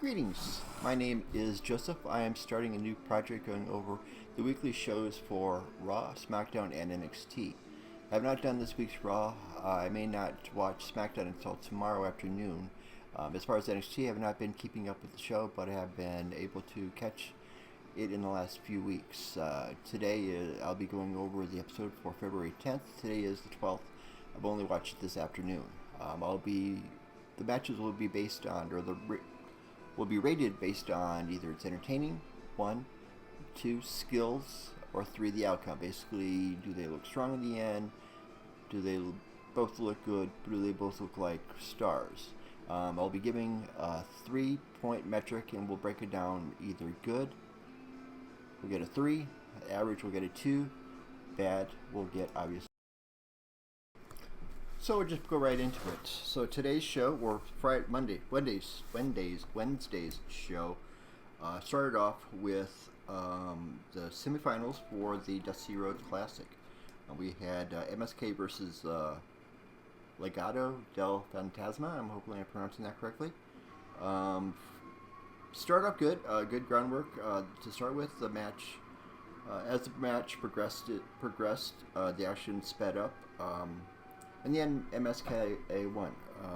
Greetings. My name is Joseph. I am starting a new project going over the weekly shows for Raw, SmackDown, and NXT. I have not done this week's Raw. I may not watch SmackDown until tomorrow afternoon. As far as NXT, I have not been keeping up with the show, but I have been able to catch it in the last few weeks. Today, I'll be going over the episode for February 10th. Today is the 12th. I've only watched it this afternoon. The matches will be based on, will be rated based on either it's entertaining, 1, 2, skills, or 3, the outcome. Basically, do they look strong in the end? Do they both look good? Do they both look like stars? I'll be giving a 3-point metric, and we'll break it down either good, we'll get a 3, average we'll get a 2, bad we'll get obviously. So we'll just go right into it. So today's show, or Wednesday's show, started off with the semifinals for the Dusty Rhodes Classic. We had MSK versus Legado del Fantasma. I'm hoping I'm pronouncing that correctly. Started off good, good groundwork to start with. The match, as the match progressed, the action sped up. In the end, MSK won.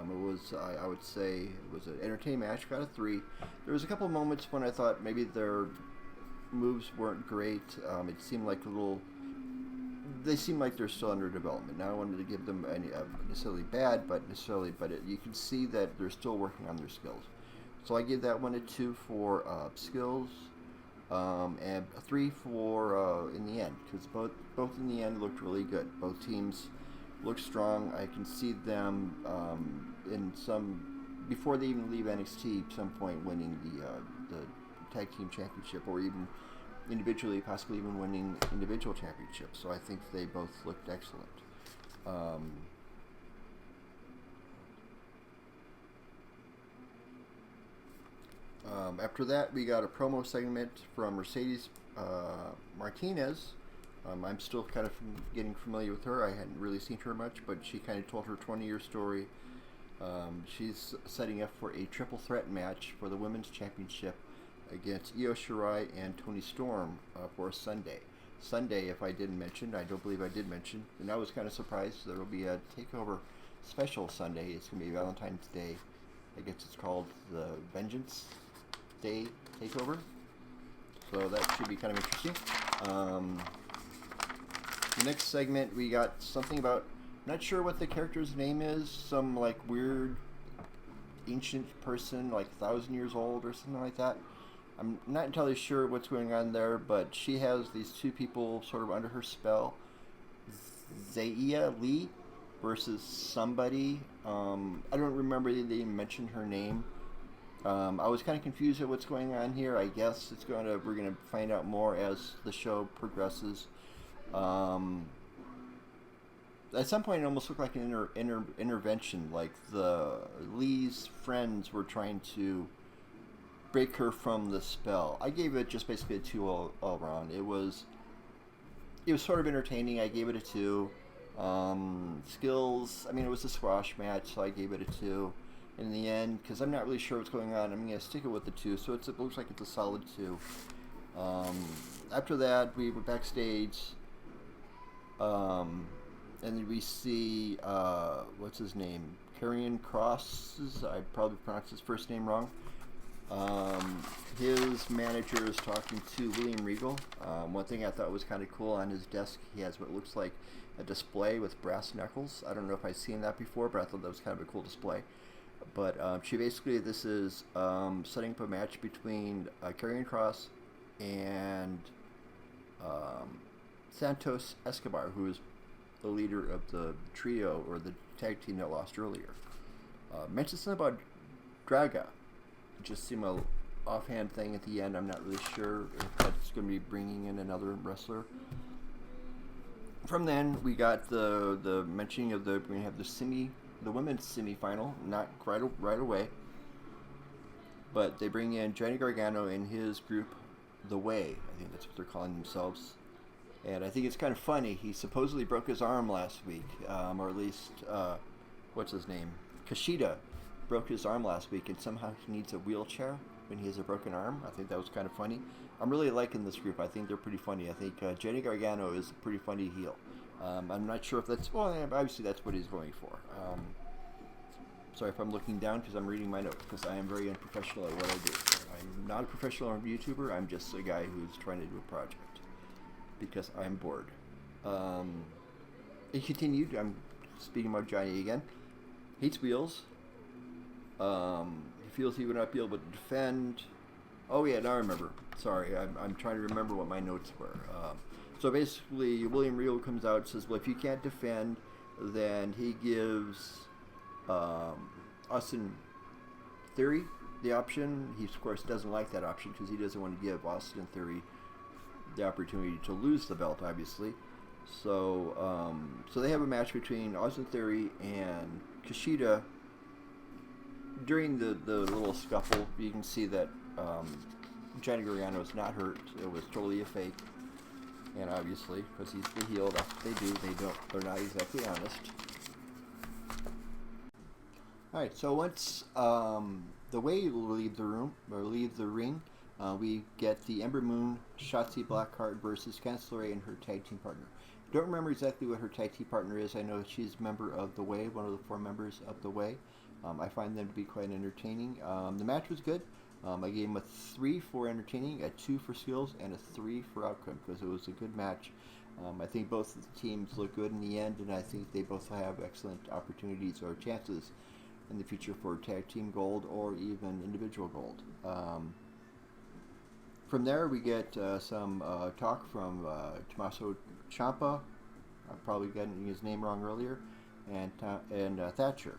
It was, I would say, it was an entertaining match. Got a 3. There was a couple of moments when I thought maybe their moves weren't great. It seemed like they seem like they're still under development. Now I wanted to give them any necessarily bad, but you can see that they're still working on their skills. So I gave that one a 2 for skills, and a 3 for in the end, because both in the end looked really good. Both teams look strong. I can see them before they even leave NXT, some point winning the tag team championship, or even individually, possibly even winning individual championships. So I think they both looked excellent. After that, we got a promo segment from Mercedes Martinez. I'm still kind of getting familiar with her. I hadn't really seen her much, but she kind of told her 20-year story. She's setting up for a triple threat match for the Women's Championship against Io Shirai and Toni Storm for Sunday. Sunday, if I didn't mention, I don't believe I did mention, and I was kind of surprised there will be a TakeOver special Sunday. It's going to be Valentine's Day. I guess it's called the Vengeance Day TakeOver. So that should be kind of interesting. The next segment, we got something about, I'm not sure what the character's name is, some like weird ancient person, like 1,000 years old or something like that. I'm not entirely sure what's going on there, but she has these two people sort of under her spell. Zaya Lee versus somebody. I don't remember they even mentioned her name. I was kind of confused at what's going on here. I guess we're going to find out more as the show progresses. At some point, it almost looked like an intervention, like the Lee's friends were trying to break her from the spell. I gave it just basically a 2 all around. It was sort of entertaining. I gave it a 2. Skills, I mean, it was a squash match, so I gave it a 2. In the end, because I'm not really sure what's going on, I'm going to stick it with the 2, so it looks like it's a solid 2. After that, we were backstage. And then we see, what's his name? Karrion Kross. I probably pronounced his first name wrong. His manager is talking to William Regal. One thing I thought was kind of cool, on his desk he has what looks like a display with brass knuckles. I don't know if I've seen that before, but I thought that was kind of a cool display. But this is setting up a match between Karrion Kross and Santos Escobar, who is the leader of the trio, or the tag team that lost earlier. Mentioned something about Draga. It just seemed a offhand thing at the end. I'm not really sure if that's going to be bringing in another wrestler. From then, we got the mentioning of we're going to have the women's semifinal, not right away. But they bring in Johnny Gargano and his group, The Way. I think that's what they're calling themselves. And I think it's kind of funny. He supposedly broke his arm last week, or at least, what's his name? Kushida broke his arm last week, and somehow he needs a wheelchair. when he has a broken arm. I think that was kind of funny. I'm really liking this group. I think they're pretty funny. I think Johnny Gargano is a pretty funny heel. I'm not sure if that's, well, obviously that's what he's going for. Sorry if I'm looking down because I'm reading my notes, because I am very unprofessional at what I do. I'm not a professional YouTuber. I'm just a guy who's trying to do a project because I'm bored. He continued. I'm speaking about Johnny again. Hates wheels. He feels he would not be able to defend. Oh yeah, now I remember. Sorry, I'm trying to remember what my notes were. So basically, William Regal comes out and says, well, if you can't defend, then he gives Austin Theory the option. He, of course, doesn't like that option because he doesn't want to give Austin Theory the opportunity to lose the belt, obviously. So, so they have a match between Austin Theory and Kushida. During the little scuffle, you can see that Johnny Gargano is not hurt. It was totally a fake. And obviously, because he's the heel, that's what they do. They're not exactly honest. Alright, so once the Way will leave the room, or leave the ring, we get the Ember Moon, Shotzi Blackheart versus Candice LeRae and her tag team partner. Don't remember exactly what her tag team partner is. I know she's a member of The Way, one of the 4 members of The Way. I find them to be quite entertaining. The match was good. I gave him a 3 for entertaining, a 2 for skills, and a 3 for outcome because it was a good match. I think both of the teams look good in the end, and I think they both have excellent opportunities or chances in the future for tag team gold or even individual gold. From there, we get some talk from Tommaso Ciampa. I'm probably getting his name wrong earlier, and Thatcher,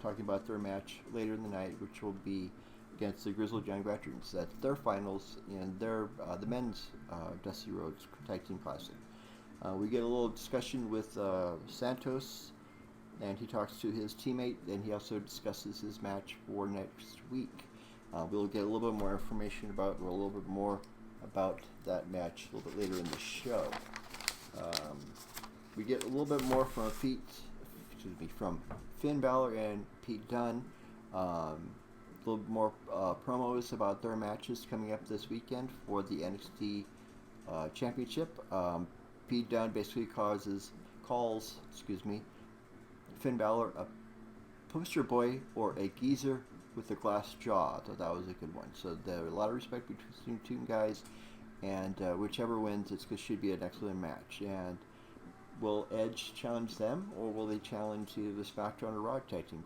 talking about their match later in the night, which will be against the Grizzled Young Veterans. That's their finals in their the men's Dusty Rhodes Tag Team Classic. We get a little discussion with Santos, and he talks to his teammate, and he also discusses his match for next week. We'll get a little bit more information about, or a little bit more about that match a little bit later in the show. We get a little bit more from from Finn Balor and Pete Dunne. A little more promos about their matches coming up this weekend for the NXT Championship. Pete Dunne basically calls Finn Balor a poster boy or a geezer with a glass jaw. I thought that was a good one. So there a lot of respect between the two guys, and whichever wins, it should be an excellent match. And will Edge challenge them, or will they challenge either the SmackDown or Raw Tag Team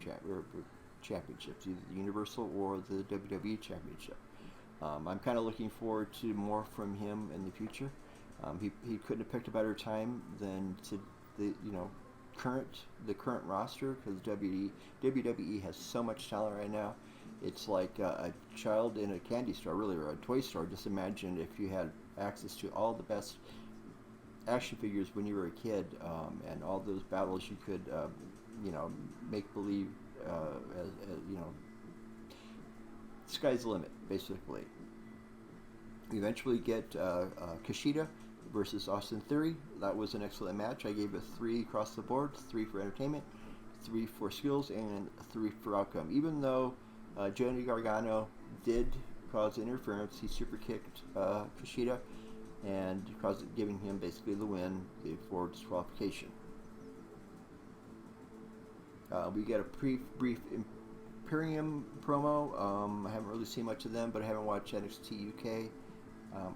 Championships, either the Universal or the WWE Championship? I'm kind of looking forward to more from him in the future. He couldn't have picked a better time than to the current roster, because WWE has so much talent right now. It's like a child in a candy store, really, or a toy store. Just imagine if you had access to all the best action figures when you were a kid, and all those battles you could, make believe. Sky's the limit, basically. We eventually get Kushida versus Austin Theory. That was an excellent match. I gave it 3 across the board, 3 for entertainment, 3 for skills, and 3 for outcome. Even though Johnny Gargano did cause interference, he super kicked Kushida and giving him basically the win for disqualification. We get a brief Imperium promo. I haven't really seen much of them, but I haven't watched NXT UK.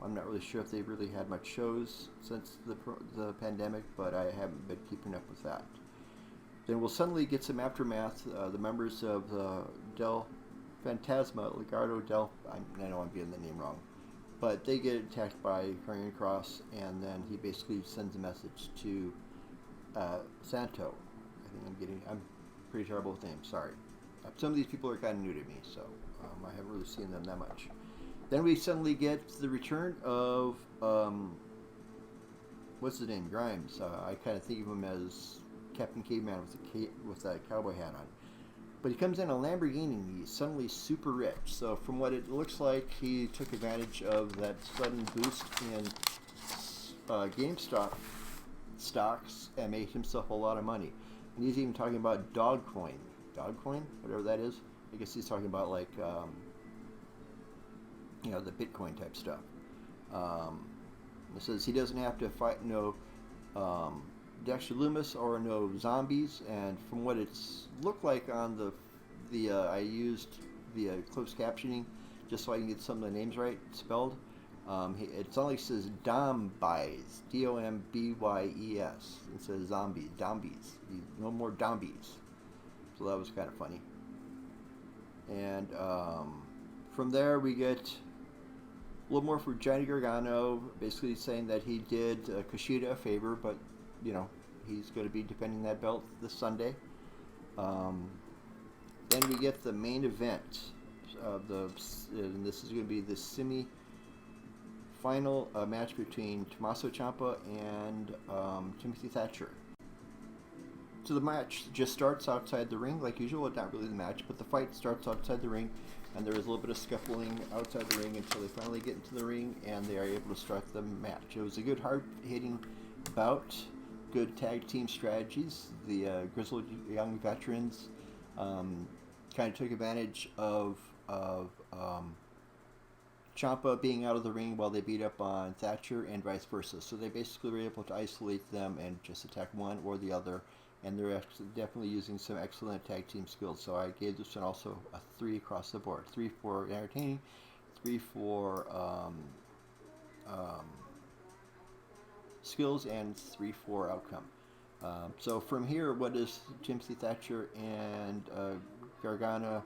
I'm not really sure if they've really had much shows since the pandemic, but I haven't been keeping up with that. Then we'll suddenly get some aftermath. The members of Del Fantasma, Legado Del, I know I'm getting the name wrong, but they get attacked by Karrion Kross, and then he basically sends a message to Santo. I'm pretty terrible with names, sorry. Some of these people are kind of new to me, so I haven't really seen them that much. Then we suddenly get the return of, what's his name, Grimes. I kind of think of him as Captain Caveman with that cowboy hat on. But he comes in a Lamborghini, and he's suddenly super rich. So from what it looks like, he took advantage of that sudden boost in GameStop stocks and made himself a lot of money. And he's even talking about Dogcoin, whatever that is. I guess he's talking about like the Bitcoin type stuff. It says he doesn't have to fight no Dexter Loomis or no zombies, and from what it's looked like on the I used the closed captioning just so I can get some of the names right spelled. It's only says Dombies, Dombyes. It says zombies. No more zombies. So that was kind of funny. And from there we get a little more for Johnny Gargano, basically saying that he did Kushida a favor, but he's going to be defending that belt this Sunday. Then we get the main event of and this is going to be the semi-final match between Tommaso Ciampa and Timothy Thatcher. So the match just starts outside the ring, like usual. Not really the match, but the fight starts outside the ring, and there is a little bit of scuffling outside the ring until they finally get into the ring, and they are able to start the match. It was a good, hard-hitting bout, good tag team strategies. The grizzled young veterans kind of took advantage of Ciampa being out of the ring while they beat up on Thatcher, and vice versa. So they basically were able to isolate them and just attack one or the other. And they're definitely using some excellent tag team skills. So I gave this one also a 3 across the board. 3 for entertaining, 3 for skills, and 3 for outcome. So from here, what is Timothy Thatcher and Gargano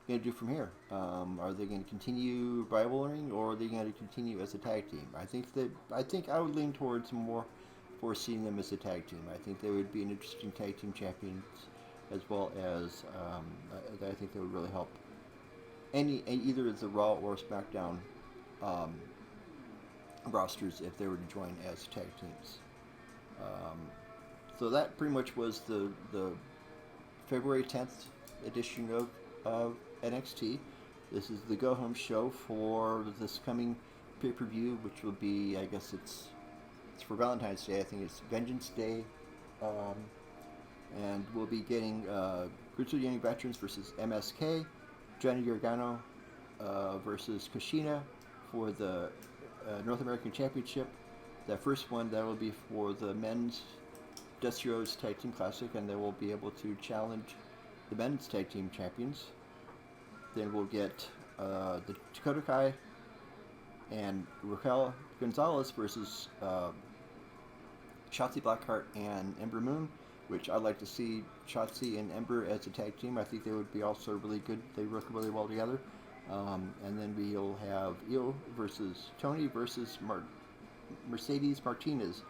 going to do from here? Are they going to continue rivaling, or are they going to continue as a tag team? I think I would lean towards more for seeing them as a tag team. I think they would be an interesting tag team champions, as well as I think they would really help either the Raw or SmackDown rosters if they were to join as tag teams. So that pretty much was the February 10th edition of NXT. This is the go-home show for this coming pay-per-view, which will be, I guess it's for Valentine's Day. I think it's Vengeance Day, and we'll be getting Grizzled Young Veterans versus MSK, Johnny Gargano versus Kushida for the North American Championship. That first one, that will be for the men's Dusty Rhodes Tag Team Classic, and they will be able to challenge the men's tag team champions. Then we'll get the Dakota Kai and Raquel Gonzalez versus Shotzi Blackheart and Ember Moon, which I'd like to see Shotzi and Ember as a tag team. I think they would be also really good. They work really well together. And then we'll have Io versus Tony versus Mercedes Martinez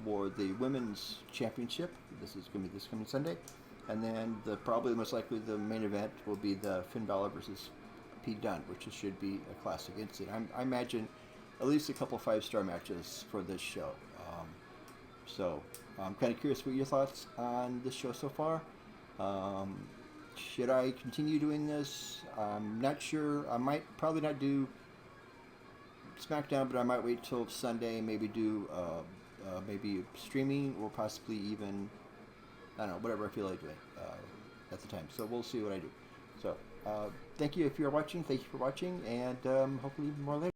for the women's championship. This is going to be this coming Sunday. And then probably most likely the main event will be the Finn Balor versus Pete Dunne, which should be a classic incident. I imagine at least a couple 5-star matches for this show. So I'm kind of curious what your thoughts on this show so far. Should I continue doing this? I'm not sure. I might probably not do SmackDown, but I might wait till Sunday and maybe do maybe streaming, or possibly even, I don't know, whatever I feel like doing at the time. So we'll see what I do. So thank you if you're watching. Thank you for watching, and hopefully more later.